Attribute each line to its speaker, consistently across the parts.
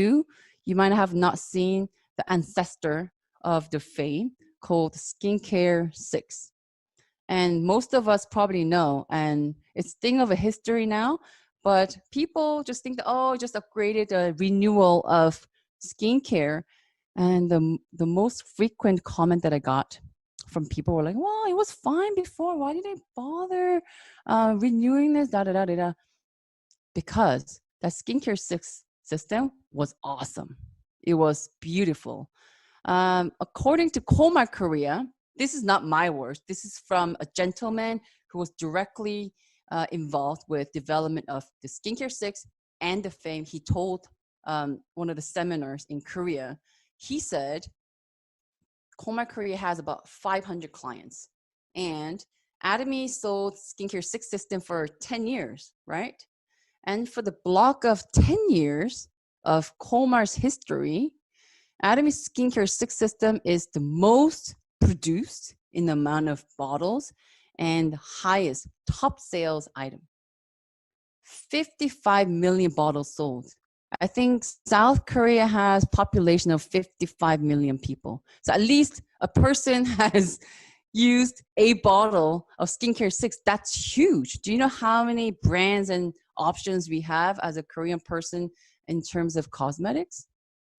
Speaker 1: you might have not seen the ancestor of the fame called Skincare 6. And most of us probably know, and it's thing of a history now, but people just think that, oh, just upgraded a renewal of skincare. And the most frequent comment that I got from people were like, well, it was fine before. Why did they bother renewing this? Da, da, da, da, da. Because that Skincare 6 system was awesome. It was beautiful. According to Coma Korea, this is not my words. This is from a gentleman who was directly involved with development of the Skincare 6 and the Fame. He told one of the seminars in Korea, he said, Coma Korea has about 500 clients. And Atomy sold Skincare 6 system for 10 years, right? And for the block of 10 years of Comar's history, Atomy Skincare 6 system is the most produced in the amount of bottles and highest top sales item. 55 million bottles sold. I think South Korea has population of 55 million people. So at least a person has used a bottle of Skincare 6. That's huge. Do you know how many brands and options we have as a Korean person in terms of cosmetics?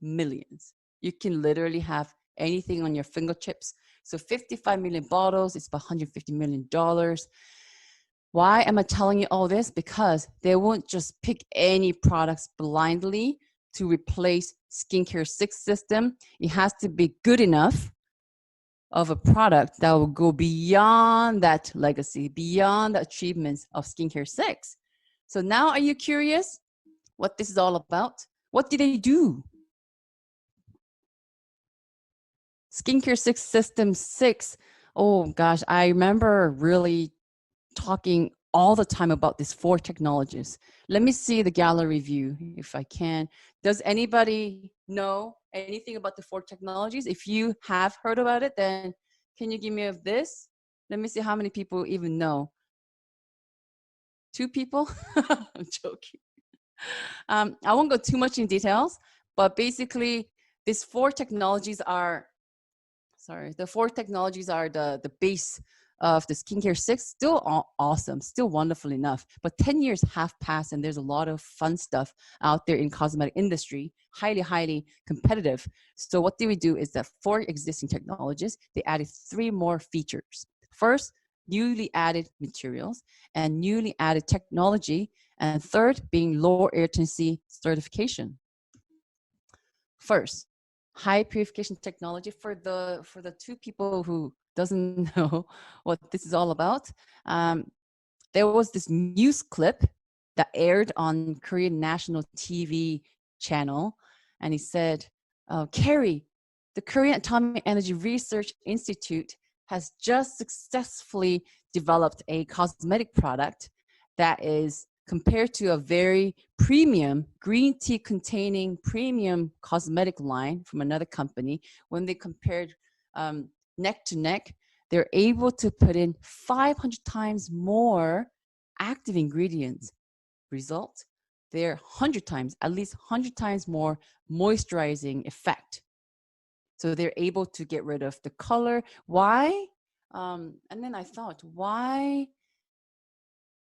Speaker 1: Millions. You can literally have anything on your fingertips. So 55 million bottles, it's about $150 million. Why am I telling you all this? Because they won't just pick any products blindly to replace Skincare 6 system. It has to be good enough of a product that will go beyond that legacy, beyond the achievements of Skincare 6. So now are you curious what this is all about? What did they do? Skincare 6 System 6. Oh gosh, I remember really talking all the time about these 4 technologies. Let me see the gallery view if I can. Does anybody know anything about the 4 technologies? If you have heard about it, then can you give me of this? Let me see how many people even know. 2 people? I'm joking. I won't go too much in details, but basically these 4 technologies are the base of the Skincare 6, still awesome, still wonderful enough. But 10 years have passed and there's a lot of fun stuff out there in cosmetic industry, highly, highly competitive. So what do we do is that 4 existing technologies, they added 3 more features. First, newly added materials and newly added technology. And third, being low irritancy certification. First, high purification technology. For the 2 people who doesn't know what this is all about, there was this news clip that aired on Korean national TV channel, and he said, Carrie, the Korean Atomic Energy Research Institute has just successfully developed a cosmetic product that is compared to a very premium green tea containing premium cosmetic line from another company. When they compared neck to neck, they're able to put in 500 times more active ingredients. Result, they're 100 times, at least 100 times more moisturizing effect. So they're able to get rid of the color. Why? And then I thought, why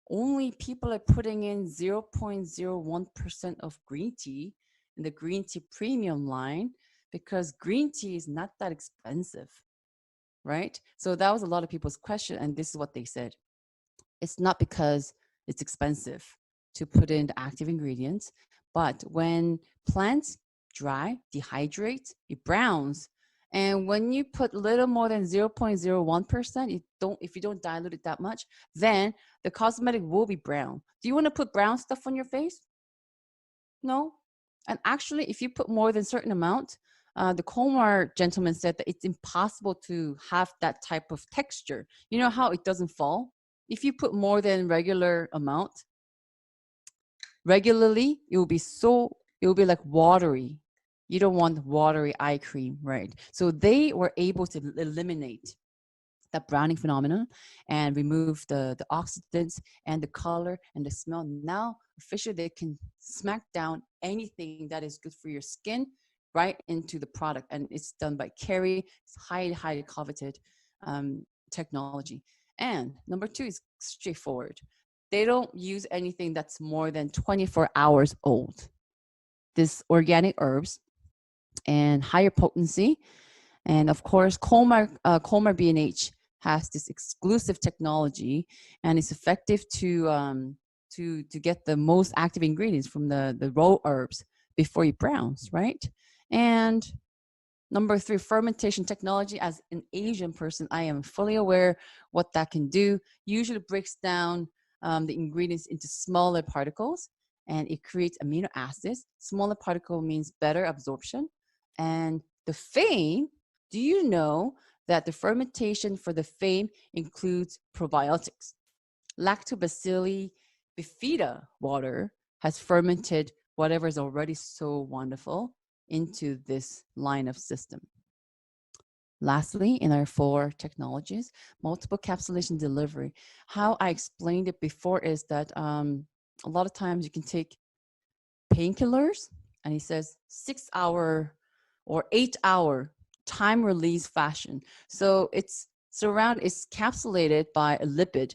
Speaker 1: only people are putting in 0.01% of green tea in the green tea premium line? Because green tea is not that expensive, right? So that was a lot of people's question, and this is what they said. It's not because it's expensive to put in the active ingredients, but when plants dry, dehydrate, it browns. And when you put little more than 0.01%, if you don't dilute it that much, then the cosmetic will be brown. Do you want to put brown stuff on your face? No. And actually, if you put more than a certain amount, the Colmar gentleman said that it's impossible to have that type of texture. You know how it doesn't fall? If you put more than regular amount, regularly, it will be like watery. You don't want watery eye cream, right? So they were able to eliminate that browning phenomenon and remove the oxidants and the color and the smell. Now officially they can smack down anything that is good for your skin right into the product. And it's done by Kerry. It's highly, highly coveted technology. And number two is straightforward. They don't use anything that's more than 24 hours old. This organic herbs and higher potency. And of course, Colmar B&H has this exclusive technology, and it's effective to get the most active ingredients from the raw herbs before you browse, right? And number three, fermentation technology. As an Asian person, I am fully aware what that can do. Usually breaks down the ingredients into smaller particles, and it creates amino acids. Smaller particle means better absorption. And the fame, do you know that the fermentation for the fame includes probiotics? Lactobacilli bifida water has fermented whatever is already so wonderful into this line of system. Lastly, in our 4 technologies, multiple capsulation delivery. How I explained it before is that a lot of times you can take painkillers, and he says 6-hour or 8-hour time release fashion. So it's capsulated by a lipid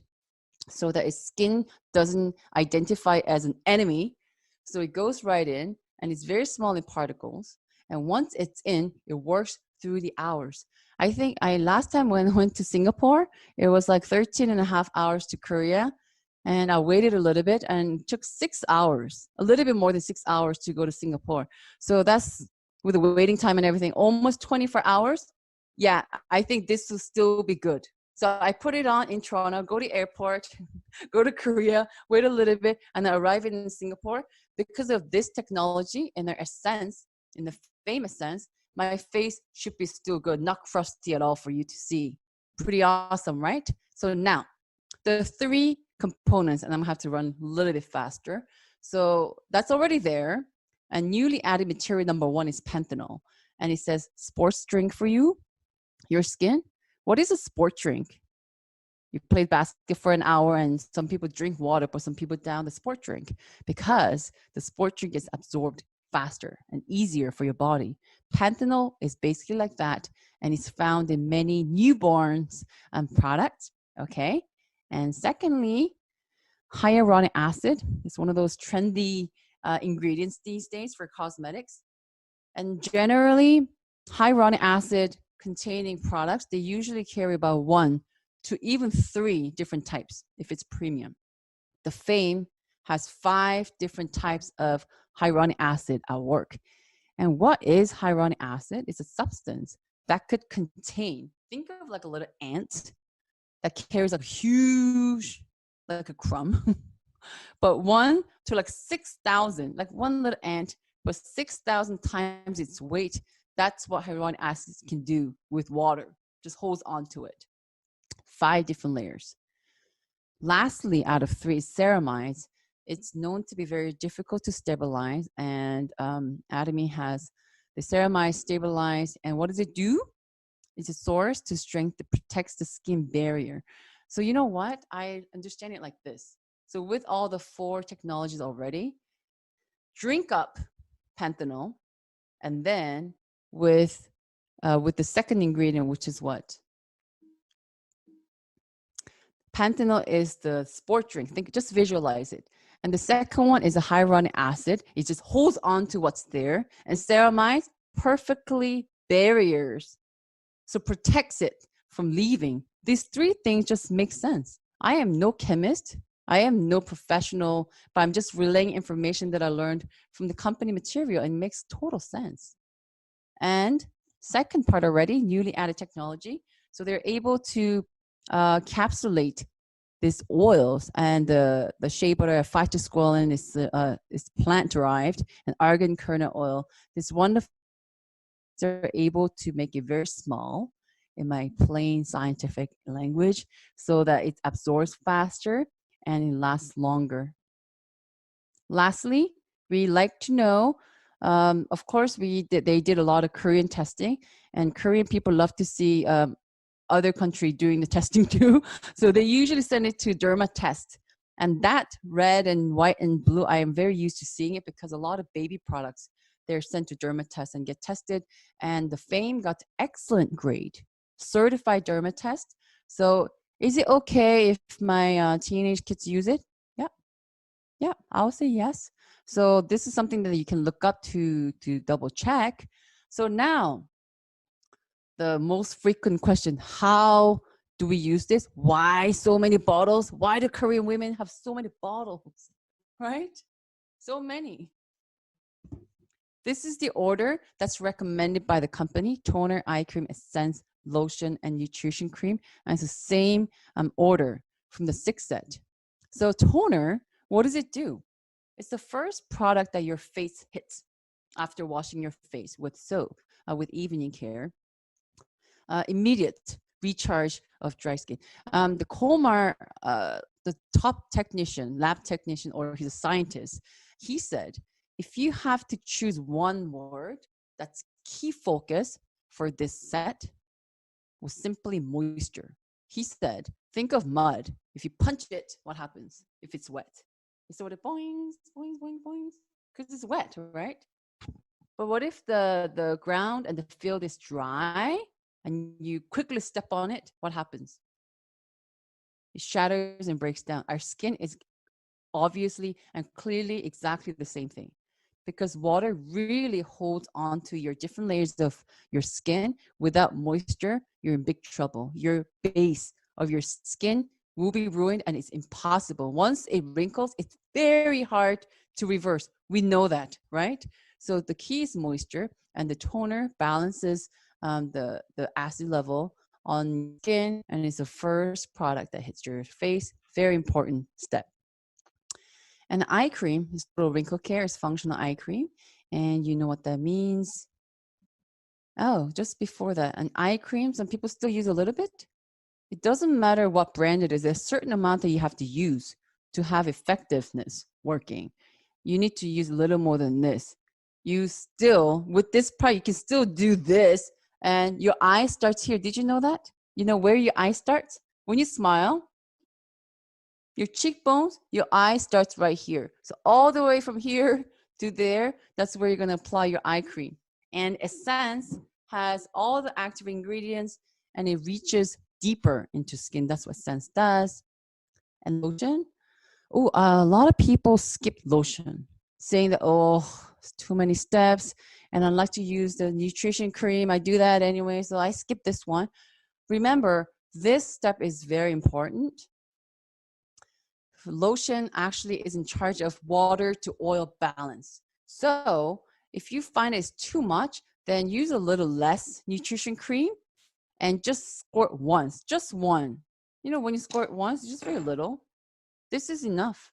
Speaker 1: so that its skin doesn't identify as an enemy. So it goes right in, and it's very small in particles. And once it's in, it works through the hours. I think last time when I went to Singapore, it was like 13 and a half hours to Korea. And I waited a little bit, and it took 6 hours, a little bit more than 6 hours to go to Singapore. So that's, with the waiting time and everything, almost 24 hours. Yeah, I think this will still be good. So I put it on in Toronto, go to airport, go to Korea, wait a little bit, and then arrive in Singapore. Because of this technology and their essence, in the famous sense, my face should be still good, not crusty at all for you to see. Pretty awesome, right? So now, the 3 components, and I'm gonna have to run a little bit faster. So that's already there. And newly added material number 1 is panthenol. And it says sports drink for you, your skin. What is a sport drink? You played basket for an hour, and some people drink water, but some people down the sport drink, because the sport drink is absorbed faster and easier for your body. Panthenol is basically like that, and it's found in many newborns products, okay? And secondly, hyaluronic acid is one of those trendy ingredients these days for cosmetics. And generally, hyaluronic acid containing products, they usually carry about 1 to even 3 different types if it's premium. The Fame has 5 different types of hyaluronic acid at work. And what is hyaluronic acid? It's a substance that could contain, think of like a little ant that carries like huge, like a crumb, but 1 to like 6,000, like one little ant, but 6,000 times its weight. That's what hyaluronic acid can do with water. Just holds on to it. 5 different layers. Lastly, out of 3, ceramides. It's known to be very difficult to stabilize, and Atomy has the ceramide stabilized. And what does it do? It's a source to strength that protects the skin barrier. So you know what? I understand it like this. So with all the 4 technologies already, drink up panthenol, and then with the second ingredient, which is what? Panthenol is the sport drink. Just visualize it. And the second one is a hyaluronic acid. It just holds on to what's there. And ceramides perfectly barriers, so protects it from leaving. These 3 things just make sense. I am no chemist. I am no professional, but I'm just relaying information that I learned from the company material, and it makes total sense. And second part already, newly added technology. So they're able to capsulate these oils, and the shea butter, phytosqualane is plant derived, and argan kernel oil. This wonderful, they're able to make it very small in my plain scientific language, so that it absorbs faster and it lasts longer. Lastly, we like to know, of course, they did a lot of Korean testing, and Korean people love to see other country doing the testing too. So they usually send it to derma test. And that red and white and blue, I am very used to seeing it because a lot of baby products, they're sent to derma test and get tested. And the Fame got excellent grade, certified derma test. So is it okay if my teenage kids use it? Yeah. Yeah, I'll say yes. So this is something that you can look up to double check. So now the most frequent question, how do we use this? Why so many bottles? Why do Korean women have so many bottles? Right? So many. This is the order that's recommended by the company: toner, eye cream, essence, lotion, and nutrition cream. And it's the same order from the 6 set. So toner, what does it do? It's the first product that your face hits after washing your face with soap, with evening care. Immediate recharge of dry skin. The Colmar, the top technician, lab technician, or he's a scientist, he said, if you have to choose one word that's key focus for this set, was simply moisture. He said, think of mud. If you punch it, what happens if it's wet? It sort of boings, boings, boings, boings, because it's wet, right? But what if the ground and the field is dry and you quickly step on it? What happens? It shatters and breaks down. Our skin is obviously and clearly exactly the same thing, because water really holds on to your different layers of your skin. Without moisture, you're in big trouble. Your base of your skin will be ruined and it's impossible. Once it wrinkles, it's very hard to reverse. We know that, right? So the key is moisture, and the toner balances the acid level on skin, and it's the first product that hits your face. Very important step. And eye cream is total wrinkle care, is functional eye cream. And you know what that means. Oh, just before that, an eye cream, some people still use a little bit. It doesn't matter what brand it is. There's a certain amount that you have to use to have effectiveness working. You need to use a little more than this. You still, with this part, you can still do this, and your eye starts here. Did you know that? You know where your eye starts? When you smile, your cheekbones, your eye starts right here. So all the way from here to there, that's where you're going to apply your eye cream. And Essence has all the active ingredients, and it reaches deeper into skin. That's what Essence does. And lotion, oh, a lot of people skip lotion, saying that, oh, it's too many steps, and I like to use the nutrition cream. I do that anyway, so I skip this one. Remember, this step is very important. Lotion actually is in charge of water to oil balance. So if you find it's too much, then use a little less nutrition cream and just squirt once, just one. You know, when you squirt once, just very little. This is enough.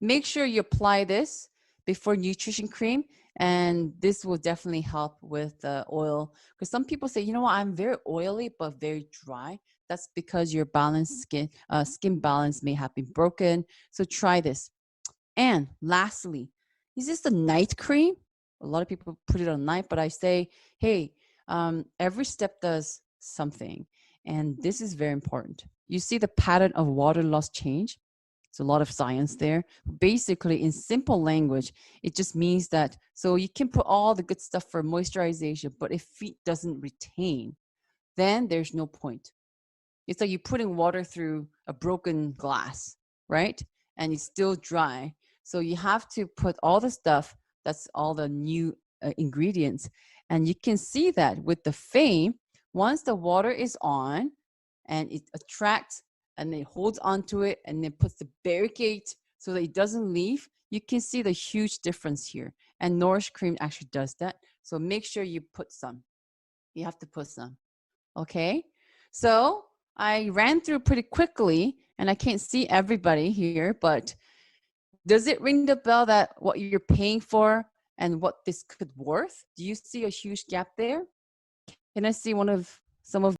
Speaker 1: Make sure you apply this before nutrition cream, and this will definitely help with the oil. Because some people say, you know what, I'm very oily but very dry. That's because your balanced skin balance may have been broken. So try this. And lastly, is this the night cream? A lot of people put it on night, but I say, hey, every step does something. And this is very important. You see the pattern of water loss change? It's a lot of science there. Basically, in simple language, it just means that, so you can put all the good stuff for moisturization, but if it doesn't retain, then there's no point. It's like you're putting water through a broken glass, right? And it's still dry. So you have to put all the stuff, that's all the new ingredients. And you can see that with the Fame, once the water is on and it attracts and it holds onto it and then puts the barricade so that it doesn't leave, you can see the huge difference here. And Nourish Cream actually does that. So make sure you put some. You have to put some. Okay? So I ran through pretty quickly and I can't see everybody here, but does it ring the bell that what you're paying for and what this could worth? Do you see a huge gap there? Can I see some of